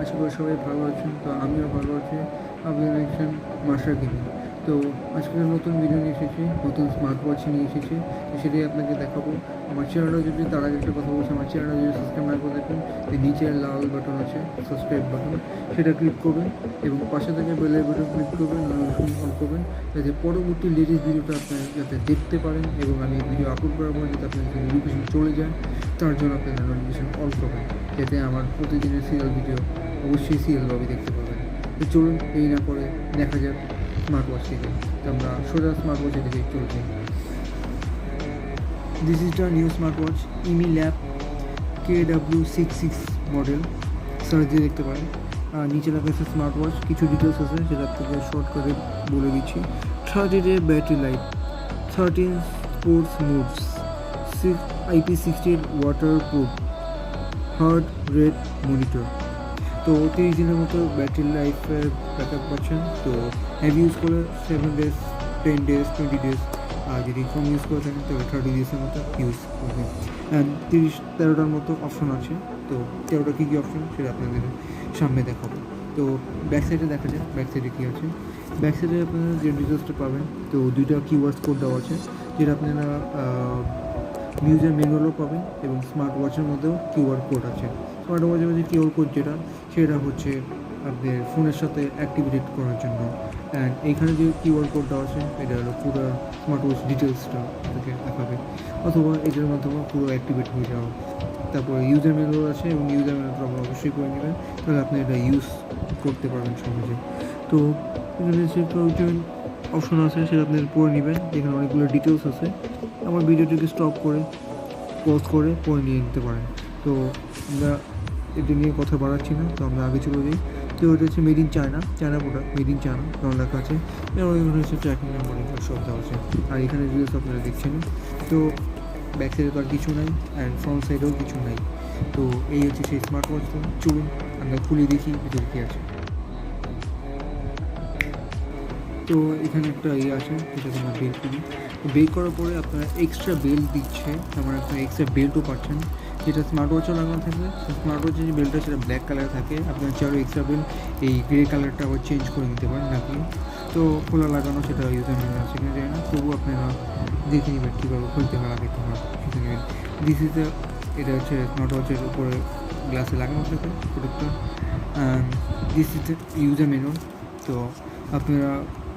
আশা করি সবাই ভালো আছেন। তো আমিও ভালো আছি। আপনারা দেখছেন মাস্টার গেমিং। তো আজকে নতুন ভিডিও নিয়ে এসেছি, নতুন স্মার্ট ওয়াচ নিয়ে এসেছি। তো সেটাই আপনাকে দেখাবো। আমার চ্যানেলটা যদি তার আগে একটা কথা বলছি, আমার চ্যানেলটা যদি সাবস্ক্রাইব না করে থাকেন, এই নিচে লাল বাটন আছে সাবস্ক্রাইব বাটন, সেটা ক্লিক করবেন এবং পাশে থেকে বেল বাটন ক্লিক করবেন, নোটিফিকেশন অন করবেন, যাতে পরবর্তী লেটেস্ট ভিডিওটা আপনারা যাতে দেখতে পারেন এবং আমি ভিডিও আপলোড করার পর যাতে আপনার নোটিফিকেশন চলে যায়, তার জন্য আপনারা নোটিফিকেশন অন করবেন, যাতে আমার প্রতিদিনের সিরিয়াল ভিডিও অবশ্যই সিরিয়ালভাবে দেখতে পাবেন। তো চলুন এই না করে দেখা যাক স্মার্ট ওয়াচ থেকে। তো আমরা সোজা স্মার্ট ওয়াচের দিকে চলে যাই। This is the new smart watch Imilab KW66 model, search দিয়ে দেখতে পারেন। নিচে লেখা আছে স্মার্ট ওয়াচ, কিছু ডিটেলস আছে যেটা থেকে শর্ট করে বলে দিচ্ছি। 30-day battery life, 13 sports moods, IP60 water proof, heart rate monitor. তো 30 দিনের মতো ব্যাটারি লাইফের ব্যাকআপ পাচ্ছেন। তো হেভি ইউজ করে 7 days, 10 days, 20 days, আর যদি কম ইউজ করে থাকেন তাহলে 30 ডেজের মতো ইউজ করবেন। অ্যান্ড 13টার মতো অপশন আছে। তো 13টা কী কী অপশন সেটা আপনাদের সামনে দেখাবো। তো ব্যাক সাইডে দেখা যায় ব্যাক সাইডে কী আছে। ব্যাক সাইডে আপনারা যে ডিটেলসটা পাবেন, তো 2টা কিওয়ার্ডস কোড দেওয়া আছে, যেটা আপনারা ইউজার ম্যানুয়ালও পাবেন এবং স্মার্ট ওয়াচের মধ্যেও কিউআর কোড আছে। স্মার্ট ওয়াচের মধ্যে কিউআর কোড যেটা, সেটা হচ্ছে আপনার ফোনের সাথে অ্যাক্টিভেট করার জন্য। অ্যান্ড এইখানে যে কিউআর কোডটা আছে এটা হলো পুরো স্মার্ট ওয়াচ ডিটেলসটা আপনাকে দেখাবে, অথবা এটার মাধ্যমে পুরো অ্যাক্টিভেট হয়ে যাওয়া। তারপরে ইউজার ম্যানুয়াল আছে এবং ইউজার ম্যানুয়ালটা আপনারা অবশ্যই করে নেবেন, তাহলে আপনি এটা ইউজ করতে পারবেন সহজে। তো এখানে অপশন আছে সেটা আপনি পড়ে নেবেন, এখানে অনেকগুলো ডিটেলস আছে। আমার ভিডিওটিকে স্টপ করে পজ করে পরে নিয়ে নিতে পারেন। তো আমরা এটা নিয়ে কথা বাড়াচ্ছি না, তো আমরা আগে চলে যাই। তো এটা হচ্ছে made in China, China product, made in China কারণ লেখা আছে। এবং এখানে হচ্ছে ট্র্যাকিং নাম্বার এগুলো সব দেওয়া আছে। আর এখানে ডিটেলস আপনারা দেখছেন। তো ব্যাক সাইডে তো আর কিছু নাই, অ্যান্ড ফ্রন্ট সাইডেও কিছু নাই। তো এই হচ্ছে সেই স্মার্ট ওয়াচটা। চলুন আমরা খুলে দেখি ভিতরে কী আছে। তো এখানে একটা আছে, যেটাকে আমরা বের করি। বের করার পরে আপনারা এক্সট্রা বেল্ট দিচ্ছে, আমার একটা এক্সট্রা বেল্টও পাচ্ছেন, যেটা স্মার্ট ওয়াচও লাগানো থাকবে। স্মার্ট ওয়াচের যে বেল্টটা সেটা ব্ল্যাক কালার থাকে, আপনার চারও এক্সট্রা বেল্ট এই গ্রে কালারটা আবার চেঞ্জ করে নিতে পারেন নাকি। তো খোলা লাগানো সেটা ইউজার ম্যানুয়াল আছে কিনা যায় না, তবু আপনারা দেখে নেবেন কীভাবে খুলতে হয়, আগে তোমার শিখে নেবেন। দিস ইজ এটা হচ্ছে স্মার্ট ওয়াচের উপরে গ্লাসে লাগানো থাকে প্রোডাক্টটা। This is user manual. তো আপনারা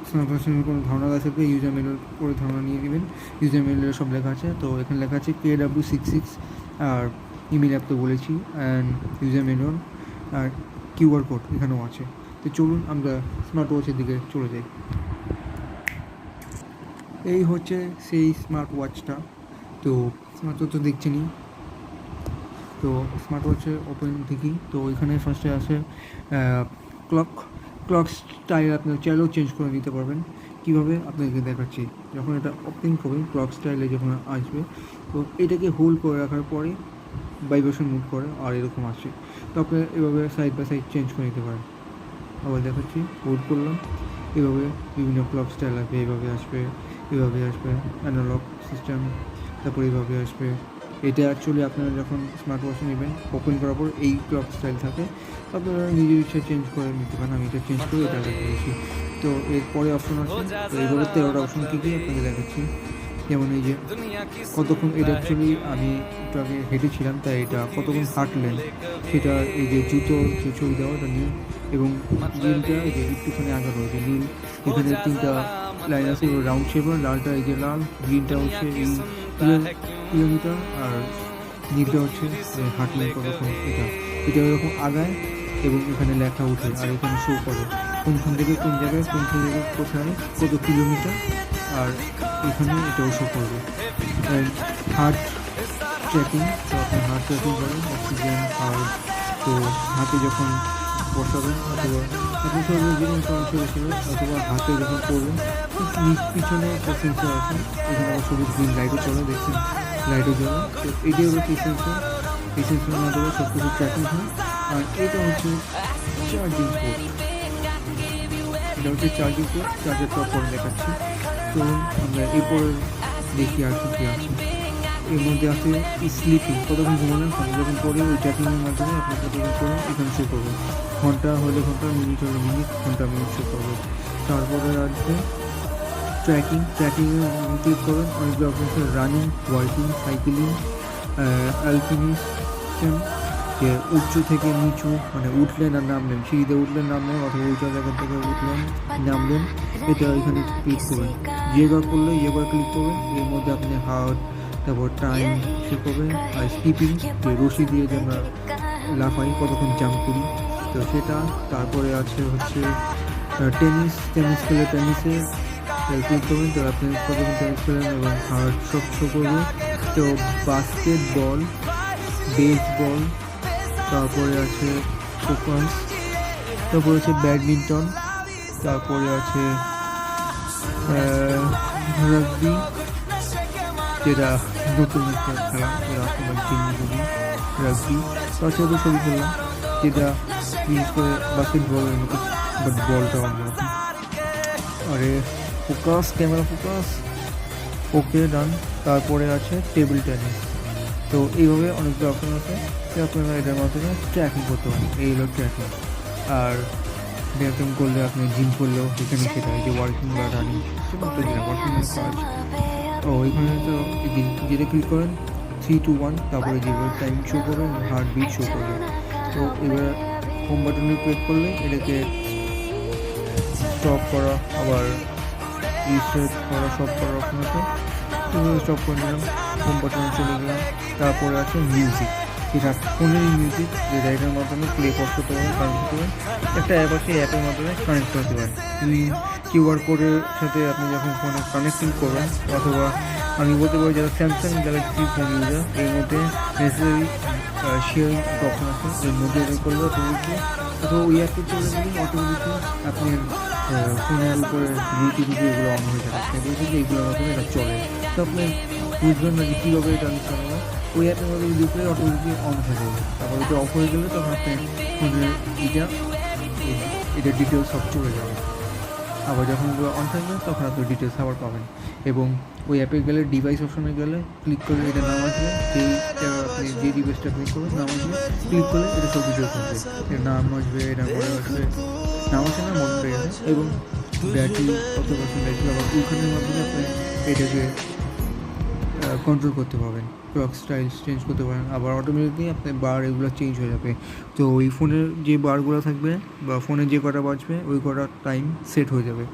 স্মার্ট ওয়াচের কোনো ধারণা আছে থাকলে ইউজার ম্যানুয়াল করে ধারণা নিয়ে নেবেন। ইউজার ম্যানুয়ালে সব লেখা আছে। তো এখানে লেখা আছে KW66, আর ইমেল অ্যাপ তো বলেছি, অ্যান্ড ইউজার ম্যানুয়াল আর কিউআর কোড এখানেও আছে। তো চলুন আমরা স্মার্ট ওয়াচের দিকে চলে যাই। এই হচ্ছে সেই স্মার্ট ওয়াচটা। তো স্মার্ট ওয়াচ তো দেখছেনই। তো স্মার্ট ওয়াচের ওপেন দেখি। তো এখানে ফার্স্টে আছে ক্লক স্টাইল, আপনার চাইলেও চেঞ্জ করে নিতে পারবেন। কীভাবে আপনাকে দেখাচ্ছি। যখন এটা ওপেন করবেন, ক্লক স্টাইলে যখন আসবে, তো এটাকে হোল্ড করে রাখার পরে ভাইব্রেশন মুভ করে আর এরকম আসে। তো আপনি এভাবে সাইড বাই সাইড চেঞ্জ করে নিতে পারেন। আবার দেখাচ্ছি, হোল্ড করলাম, এভাবে বিভিন্ন ক্লক স্টাইল আসবে, এভাবে আসবে, এভাবে আসবে, অ্যানালগ সিস্টেম, তারপর এইভাবে আসবে। এটা অ্যাকচুয়ালি আপনারা যখন স্মার্ট ওয়াচ নেবেন, ওপেন করার পর এই ক্লক স্টাইল থাকে, আপনারা নিজের ইচ্ছা চেঞ্জ করে নিতে পারেন। আমি এটা চেঞ্জ করে এটা দেখিয়েছি। তো এরপরে অপশন আছে। তো এইভাবে 13টা অপশন কী কী আপনাকে দেখাচ্ছি। যেমন এই যে কতক্ষণ, এটা অ্যাকচুয়ালি আমি একটু আগে হেঁটেছিলাম, তাই এটা কতক্ষণ হাঁটলেন সেটা, এই যে জুতো যে ছবি দেওয়া এটা নীল, এবং নীলটা এই যে একটুখানি আগানো হয়েছে নীল। এখানে 3টা লাইন আছে, রাউন্ড শেপার, লালটা এই যে লাল, গ্রিনটা হচ্ছে এই কিলোমিটার, আর নীলটা হচ্ছে হাঁটলেন কতক্ষণ। এটা এরকম আগায় এবং এখানে লেখা উঠে, আর এখানে শো করে কোনখান থেকে কোন জায়গায়, কোন থেকে কোথায়, কত কিলোমিটার, আর এখানে এটাও শো করবে। হার্ট ট্র্যাকিং, তো আপনি হার্ট ট্র্যাকিং করেন, অক্সিজেন, হার্ট। তো হাতে যখন বসাবেন, অথবা আপনি শরীরের যে কোনো অংশ বসাবেন, অথবা হাতে যখন করবেন, পিছনে একটা সেন্সর আছে। এখানে আবার সবুজ গ্রিন লাইটও চলে, দেখছেন লাইটও জ্বলে। তো এটি হলো কি সেন্সর, এই সেন্সরের মাধ্যমে সব কিছু ট্র্যাকিং হয়। আর এটা হচ্ছে চার্জিং পোর্ট, এটা হচ্ছে চার্জিং পোর্ট, চার্জারটা পরে দেখাচ্ছি। তো আমরা এরপর দেখি আর কী কী আছে। এর মধ্যে আছে স্লিপিং, কতক্ষণ ঘুমালেন, যখন পরে ওই ট্র্যাকিংয়ের মাধ্যমে আপনি কতক্ষণ পরে এখানে শো করবে, ঘন্টা হলে ঘন্টা, মিনিট হলে মিনিট, ঘন্টা মিনিট শো করবে। তারপরে আসবে ট্র্যাকিং, ট্র্যাকিংয়ে ক্লিক করবেন, অনেকগুলো অপশন আছে, রানিং, ওয়ার্কিং, সাইকেলিং, অ্যালপিনিশন, যে উচ্চ থেকে নিচু, মানে উঠলেন আর নামলেন, সিঁড়িতে উঠলেন নামলেন, অথবা উঁচা জায়গা থেকে উঠলেন নামলেন, এটা এখানে ক্লিক করবেন। ইয়োগা করলে ইয়োগা ক্লিক করবেন, এর মধ্যে আপনি হার্ট, তারপর টাইম শো করবেন, আর স্কিপিং, যে রশি দিয়ে যে আমরা লাফাই, কতক্ষণ জাম্প করি, তো সেটা। তারপরে আছে হচ্ছে টেনিস, টেনিস খেলে টেনিসে ক্লিক করবেন, তো আপনি কতক্ষণ টেনিস খেলেন এবং হার্ট সব শো করবে। তো বাস্কেটবল, বেসবল, তারপরে আছে ফোকাস, তারপরে আছে ব্যাডমিন্টন, তারপরে আছে রাগবি, যেটা নতুন একটা খেলা, যেটা আপনার জিম্মি রাগবি, তার সাথে ছবি করলাম, যেটা বিশেষ করে বাস্কেটবলের মতো, বাট বলটা অন্যরকম। আরে ফোকাস, ক্যামেরা ফোকাস, ওকে ডান। তারপরে আছে টেবিল টেনিস। তো এইভাবে অনেকগুলো অপশন আছে, তো আপনারা এটার মাধ্যমে ট্র্যাকিং করতে পারেন, এই হলো ট্র্যাকিং। আর ট্র্যাকিং করলে আপনি জিম করলেও এখানে সেটা, এই যে ওয়ার্কিং বা রানিং, সেটা ওয়ার্কিং কাজ। ও এখানে তো যেটা ক্লিক করেন 3, 2, 1, তারপরে যেভাবে টাইম শো করবেন, হার্ট বিট শো করবে। তো এবার হোম বাটনে ক্লিক করলে এটাকে স্টপ করা, আবার রিসেট করা, সব করার অপশন আছে, স্টপ করে নিলাম, হোম বাটনে চলে গেলাম। তারপরে আছে মিউজিক, যেটা ফোনেরই মিউজিক, যেটা এটার মাধ্যমে প্লে করতে পারেন, কানেক্ট করতে পারেন। একটা অ্যাপ আছে, অ্যাপের মাধ্যমে কানেক্ট করতে পারেন। কিউআর কোডের সাথে আপনি যখন ফোনে কানেক্টিং করবেন, অথবা আমি বলতে পারি যারা স্যামসাং গ্যালাক্সি ফোন ইউজার, এর মধ্যে নেসেসারি শেয়ারিং অপশন আছে, এর মধ্যে এটা করলে অটোমেটিকলি, অথবা ওই অ্যাপে চলে গেলে অটোমেটিকলি আপনার ফোনের উপরে ইউটিউব এগুলো অন হয়ে যাবে, যে এইগুলোর মাধ্যমে এটা চলে। তো আপনি বুঝবেন না যে কীভাবে এটা চালানো, ওই অ্যাপের মধ্যে যদি উপরে অটোমেটিকলি অন হয়ে যাবে, তারপর এটা অফ হয়ে গেলে তখন আপনি ফোনের এটা ডিটেলস সব চলে যাবে। আবার যখন এগুলো অন থাকবে তখন আপনি ডিটেলস আবার পাবেন। এবং ওই অ্যাপে গেলে ডিভাইস অপশনে গেলে ক্লিক করলে এটা নাম আসবে, আপনি যে ডিভাইসটা ক্লিক করবেন নাম আসবে, ক্লিক করলে এটা সব ডিটেলস আসবে, এর নাম আসবে, এটা মনে আসবে, নাম আসে না মনে পড়ে যাবে, এবং ব্যাটারি কত পার্সেন্ট ব্যাটারি, আবার ওখানের মাধ্যমে আপনি এটাকে কন্ট্রোল করতে পারবেন, ক্লক স্টাইল চেঞ্জ করতে পারেন, আবার অটোমেটিকলি আপনার বার এগুলো চেঞ্জ হয়ে যাবে। তো ওই ফোনের যে বারগুলো থাকবে বা ফোনে যে কটা বাজবে ওই কটা টাইম সেট হয়ে যাবে,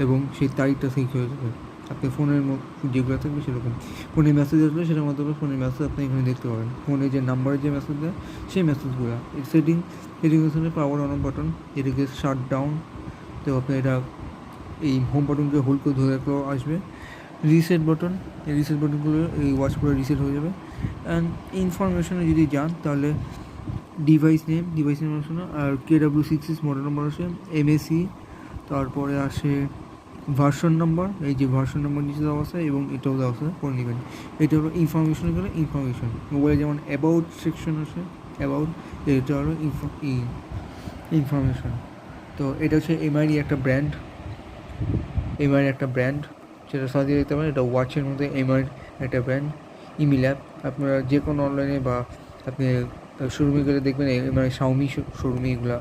এবং সেই তারিখটা ঠিক হয়ে যাবে। আপনি ফোনের যেগুলো থাকবে সেরকম, ফোনে মেসেজ আসলে সেটার মাধ্যমে ফোনের মেসেজ আপনি এখানে দেখতে পাবেন, ফোনে যে নাম্বারে যে মেসেজ দেয় সেই মেসেজগুলো। সেটিং হচ্ছে পাওয়ার অন বাটন, এটাকে শাট ডাউন, তো আপনি এটা এই হোম বাটনকে হোল্ড করে ধরে রাখলেও আসবে। রিসেট বাটন, এই রিসেট বাটনগুলো এই ওয়াচ করে রিসেট হয়ে যাবে। অ্যান্ড ইনফরমেশনে যদি যান তাহলে ডিভাইস নেম আসে, আর KW66 মডেল নাম্বার আসে, MAC, তারপরে আসে ভার্সন নাম্বার, এই যে ভার্সন নাম্বার নিচে দেওয়া আছে, এবং এটাও দেওয়া আছে, করে নেবেন। এটা হলো ইনফরমেশনে গেলে ইনফরমেশন, মোবাইলে যেমন অ্যাবাউট সেকশন আছে, অ্যাবাউট, এটা হলো ইনফরমেশন। তো এটা হচ্ছে এমআইয়ের একটা ব্র্যান্ড, সেটা সাজিয়ে দিতে পারেন। এটা ওয়াচের মধ্যে এমআইয়ের একটা ব্র্যান্ড, ইমিল্যাব। আপনারা যে কোনো অনলাইনে বা আপনি শোরুমে গেলে দেখবেন এমআই, শাওমি শোরুমে এগুলো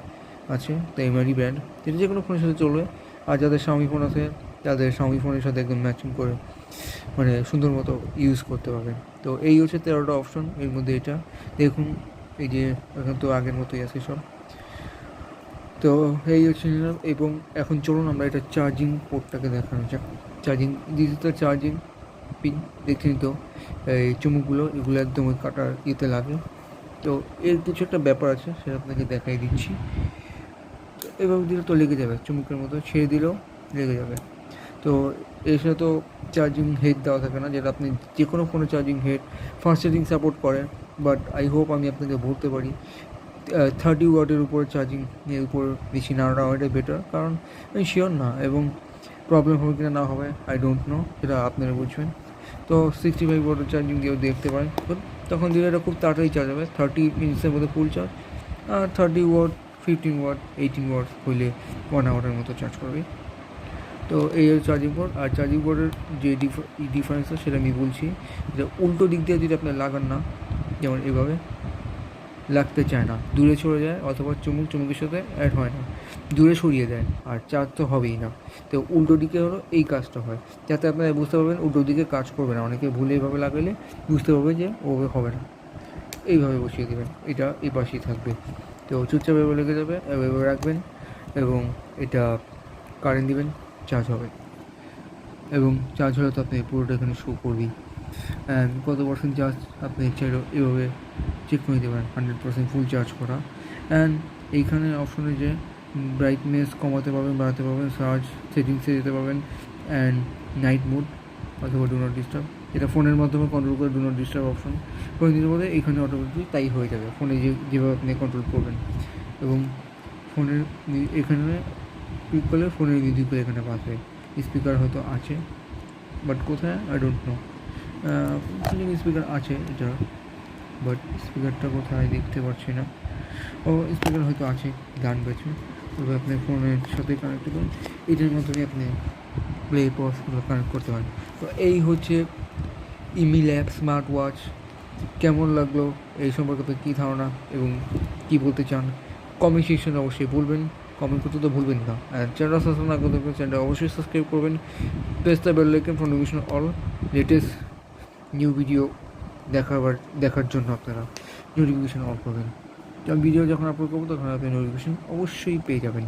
আছে, তো এমআইয়েরই ব্র্যান্ড, এটা যে কোনো ফোনের সাথে চলবে। আর যাদের শাওমি ফোন আছে তাদের শাওমি ফোনের সাথে একদম ম্যাচিং করে, মানে সুন্দর মতো ইউজ করতে পারবেন। তো এই হচ্ছে 13টা অপশন, এর মধ্যে এটা দেখুন, এই যে এখন তো আগের মতোই আছে সব। তো এই হচ্ছে, এবং এখন চলুন আমরা এটা চার্জিং পোর্টটাকে দেখানো যাক। চার্জিং, ডিজিটাল চার্জিং পিন, দেখছেন তো এই চুমুকগুলো, এগুলো একদম ওই কাটার ইয়েতে লাগে। তো এর কিছু একটা ব্যাপার আছে, সেটা আপনাকে দেখাই দিচ্ছি। তো এভাবে দিলে তো লেগে যাবে, চুমুকের মতো ছেড়ে দিলেও লেগে যাবে। তো এর সাথে তো চার্জিং হেড দেওয়া থাকে না, যেটা আপনি যে কোনো ফোনে charging head fast charging support করে, বাট আই হোপ আমি আপনাকে বলতে পারি 30 ওয়াটের উপরে চার্জিং এর উপর বেশি না নেওয়াটাই বেটার, কারণ আমি শিওর না, এবং প্রবলেম হবে কিনা না হবে আই ডোন্ট নো, সেটা আপনারা বুঝবেন। তো 65 ওয়াটের চার্জিং দিয়েও দেখতে পারেন, তখন দিলে এটা খুব তাড়াতাড়ি চার্জ হবে, 30 মিনিটসের মধ্যে ফুল চার্জ। আর 30 ওয়াট, 15 ওয়াট, 18 ওয়াট হইলে 1 আওয়ারের মতো চার্জ করবে। তো এই হচ্ছে চার্জিং পোর্ট। আর চার্জিং পোর্টের যে ডিফারেন্স সেটা আমি বলছি, যে উল্টো দিক দিয়ে যদি আপনি লাগান না, যেমন এভাবে লাগতে চায় না, দূরে সরে যায়, অথবা চুমুকের সাথে অ্যাড হয় না, দূরে সরিয়ে দেয়, আর চার্জ তো হবেই না। তো উল্টো দিকে হলো এই কাজটা হয়, যাতে আপনারা বুঝতে পারবেন উল্টো দিকে কাজ করবে না। অনেকে ভুলে এইভাবে লাগালে বুঝতে পারবে যে ওভাবে হবে না। এইভাবে বসিয়ে দেবেন, এটা এই পাশেই থাকবে। তো চুপচাপ এভাবে লেগে যাবে, এভাবে রাখবেন এবং এটা কারেন্ট দিবেন, চার্জ হবে। এবং চার্জ হলে তো আপনি পুরোটা এখানে শো করবেই। অ্যান্ড কত পার্সেন্ট চার্জ আপনি চাইলেও এভাবে চেক করে দেবেন, 100% ফুল চার্জ করা। অ্যান্ড এইখানে অপশনে যে ব্রাইটনেস কমাতে পারবেন, বাড়াতে পারবেন, সার্চ সেটিংসে যেতে পারবেন, অ্যান্ড নাইট মোড অথবা ডু নট ডিস্টার্ব, এটা ফোনের মাধ্যমে কন্ট্রোল করে ডু নট ডিস্টার্ব অপশন করে দিতে পারে। এইখানে অটোমেটিক তাই হয়ে যাবে ফোনে যেভাবে আপনি কন্ট্রোল করবেন। এবং ফোনের এখানে ক্লিক করলে ফোনের মিউজিকগুলো এখানে পাবে। স্পিকার হয়তো আছে, বাট কোথায় আই ডোন্ট নো। ফিলিং স্পিকার আছে এটা, বাট স্পিকারটা কোথায় দেখতে পাচ্ছি না। ও স্পিকার হয়তো আছে, গান বেছে, তবে আপনি ফোনের সাথে কানেক্ট করুন, এটার মাধ্যমে আপনি প্লে পজগুলো কানেক্ট করতে পারেন। তো এই হচ্ছে ইমি ল্যাব স্মার্ট ওয়াচ। কেমন লাগলো, এই সম্পর্কে তো কী ধারণা এবং কী বলতে চান কমেন্ট সেকশনে অবশ্যই বলবেন। কমেন্ট করতে তো ভুলবেন না। আর চ্যানেল সাবস্ক্রাইব না করতে চ্যানেলটা অবশ্যই সাবস্ক্রাইব করবেন। Press the bell icon for notification all latest new video দেখার জন্য আপনারা নোটিফিকেশান অন করবেন। কারণ ভিডিও যখন আপলোড করবো তখন আপনি নোটিফিকেশান অবশ্যই পেয়ে যাবেন।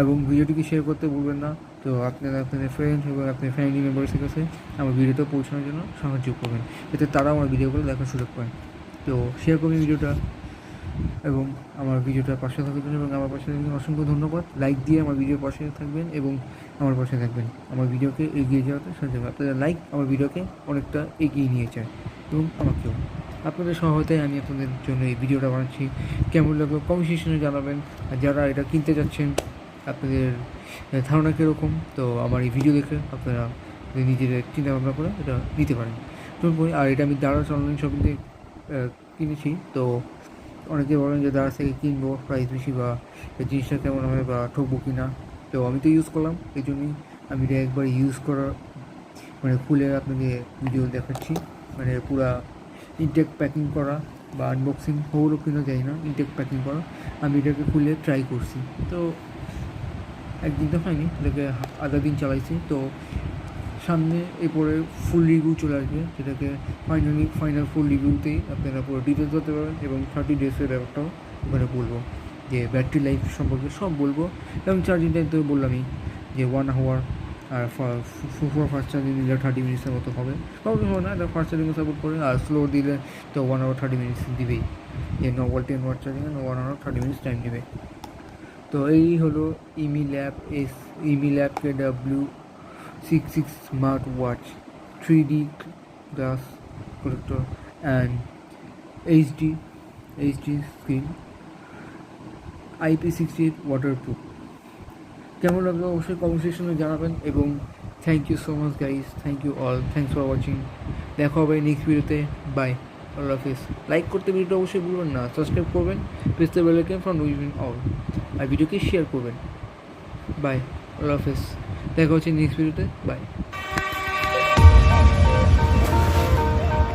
এবং ভিডিওটিকে শেয়ার করতে ভুলবেন না। তো আপনারা আপনাদের ফ্রেন্ড এবং আপনার ফ্যামিলি মেম্বার্সের কাছে আমার ভিডিওটা পৌঁছানোর জন্য সাহায্য করবেন, যাতে তারা আমার ভিডিওগুলো দেখার সুযোগ পায়। তো শেয়ার করবেন ভিডিওটা এবং আমার ভিডিওটার পাশে থাকার জন্য, এবং আমার পাশে থাকবেন অসংখ্য ধন্যবাদ। লাইক দিয়ে আমার ভিডিওর পাশে থাকবেন এবং আমার পাশে থাকবেন, আমার ভিডিওকে এগিয়ে যাওয়াতে সাহায্য করবে। আপনাদের লাইক আমার ভিডিওকে অনেকটা এগিয়ে নিয়ে যায় এবং আমাকেও। আপনাদের সহায়তায় আমি আপনাদের জন্য এই ভিডিওটা বানাচ্ছি। কেমন লাগলো কমেন্ট সেকশনে জানাবেন। আর যারা এটা কিনতে যাচ্ছেন, আপনাদের ধারণা কীরকম, তো আমার এই ভিডিও দেখে আপনারা নিজেদের চিন্তা ভাবনা করে এটা নিতে পারেন। আর এটা আমি দারাজ অনলাইন শপিং থেকে কিনেছি। তো অনেকে বলেন যে দারাজ থেকে কিনবো, প্রাইস বেশি বা জিনিসটা কেমন হবে বা ঠকবো কি না। তো আমি তো ইউজ করলাম, এই জন্যই আমি এটা একবার ইউজ করার খুলে আপনাকে ভিডিও দেখাচ্ছি। পুরা ইনটেক প্যাকিং করা বা আনবক্সিং হলো কিনা যাই না, ইনটেক প্যাকিং করা আমি এটাকে খুলে ট্রাই করছি। তো একদিন তো হয়নি, এটাকে আধা দিন চালাইছি। তো সামনে এরপরে ফুল রিভিউ চলে আসবে, যেটাকে ফাইনাল ফুল রিভিউতেই আপনারা পুরো ডিটেলস করতে পারবেন। এবং 30 ডেজের ব্যাপারটাও ওখানে বলবো, যে ব্যাটারি লাইফ সম্পর্কে সব বলবো। এবং চার্জিং টাইম তো বললামই যে 1 আওয়ার, আর ফার্স্ট চার্জিং দিলে 30 মিনিটসের মতো হবে। প্রবলেম হবে না, এটা ফার্স্ট চার্জিংও সাপোর্ট করে। আর স্লো দিলে তো 1 আওয়ার 30 মিনিটস দিবেই। যে normal 10 watt charging 1 hour 30 minutes time দেবে। তো এই হলো Imilab KW66 smart watch, 3D glass protector and HD screen, IP68 waterproof. কেমন লাগলো অবশ্যই কমেন্ট সেকশনে জানাবেন। এবং thank you so much guys, thank you all, thanks for watching. দেখা হবে নেক্সট ভিডিওতে, বাই, আল্লাহ হাফিজ। লাইক করতে ভিডিওটা অবশ্যই ভুলবেন না, সাবস্ক্রাইব করবেন, press the bell icon for notification all, আর ভিডিওকে শেয়ার করবেন। বাই, আল্লাহ হাফিজ। দেখা হচ্ছে নেক্সট ভিডিওতে, বাই।